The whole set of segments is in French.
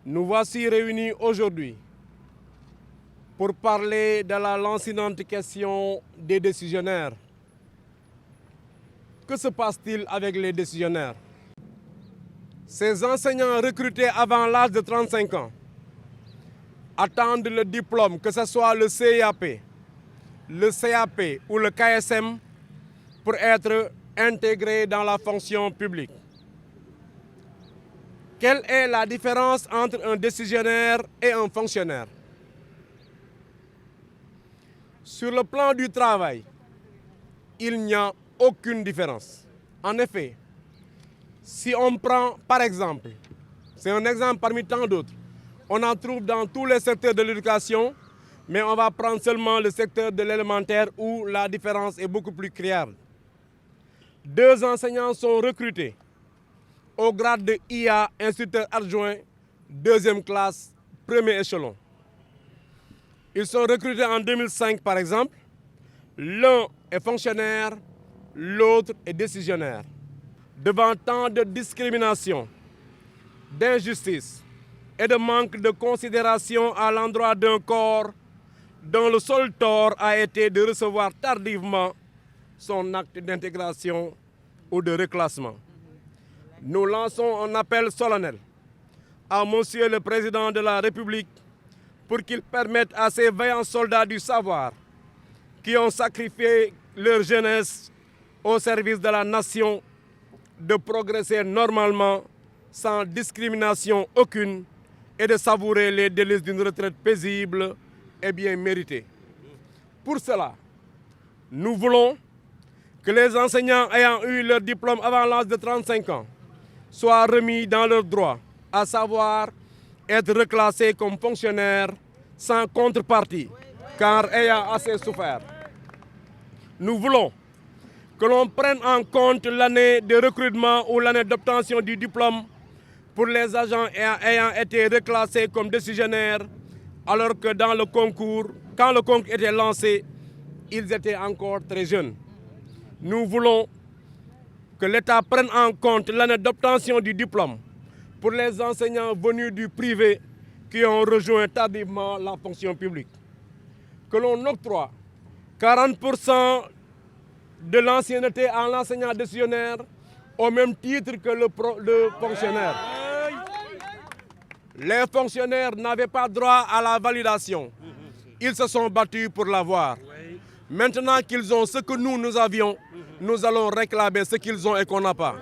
Nous voici réunis aujourd'hui pour parler de la lancinante question des décisionnaires. Que se passe-t-il avec les décisionnaires? Ces enseignants recrutés avant l'âge de 35 ans attendent le diplôme, que ce soit le CIAP, le CAP ou le KSM, pour être intégrés dans la fonction publique. Quelle est la différence entre un décisionnaire et un fonctionnaire? Sur le plan du travail, il n'y a aucune différence. En effet, si on prend par exemple, c'est un exemple parmi tant d'autres, on en trouve dans tous les secteurs de l'éducation, mais on va prendre seulement le secteur de l'élémentaire où la différence est beaucoup plus criarde. 2 enseignants sont recrutés au grade de IA, instructeur adjoint, 2e classe, 1er échelon. Ils sont recrutés en 2005 par exemple. L'un est fonctionnaire, l'autre est décisionnaire. Devant tant de discrimination, d'injustice et de manque de considération à l'endroit d'un corps dont le seul tort a été de recevoir tardivement son acte d'intégration ou de reclassement. Nous lançons un appel solennel à Monsieur le Président de la République pour qu'il permette à ces vaillants soldats du savoir qui ont sacrifié leur jeunesse au service de la nation de progresser normalement, sans discrimination aucune, et de savourer les délices d'une retraite paisible et bien méritée. Pour cela, nous voulons que les enseignants ayant eu leur diplôme avant l'âge de 35 ans soient remis dans leurs droits, à savoir être reclassés comme fonctionnaires sans contrepartie, car ayant assez souffert. Nous voulons que l'on prenne en compte l'année de recrutement ou l'année d'obtention du diplôme pour les agents ayant été reclassés comme décisionnaires, alors que dans le concours, quand le concours était lancé, ils étaient encore très jeunes. Nous voulons que l'État prenne en compte l'année d'obtention du diplôme pour les enseignants venus du privé qui ont rejoint tardivement la fonction publique. Que l'on octroie 40% de l'ancienneté à l'enseignant décisionnaire au même titre que le fonctionnaire. Les fonctionnaires n'avaient pas droit à la validation. Ils se sont battus pour l'avoir. Maintenant qu'ils ont ce que nous avions, nous allons réclamer ce qu'ils ont et qu'on n'a pas.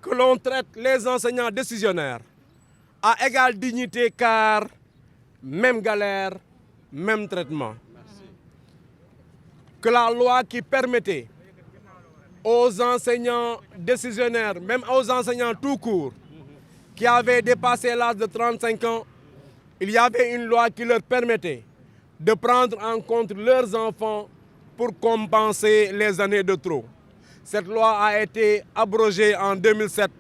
Que l'on traite les enseignants décisionnaires à égale dignité, car même galère, même traitement. Que la loi qui permettait aux enseignants décisionnaires, même aux enseignants tout court, qui avaient dépassé l'âge de 35 ans, il y avait une loi qui leur permettait de prendre en compte leurs enfants pour compenser les années de trop. Cette loi a été abrogée en 2007,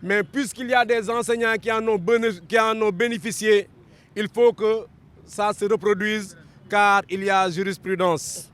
mais puisqu'il y a des enseignants qui en ont bénéficié, il faut que ça se reproduise, car il y a jurisprudence.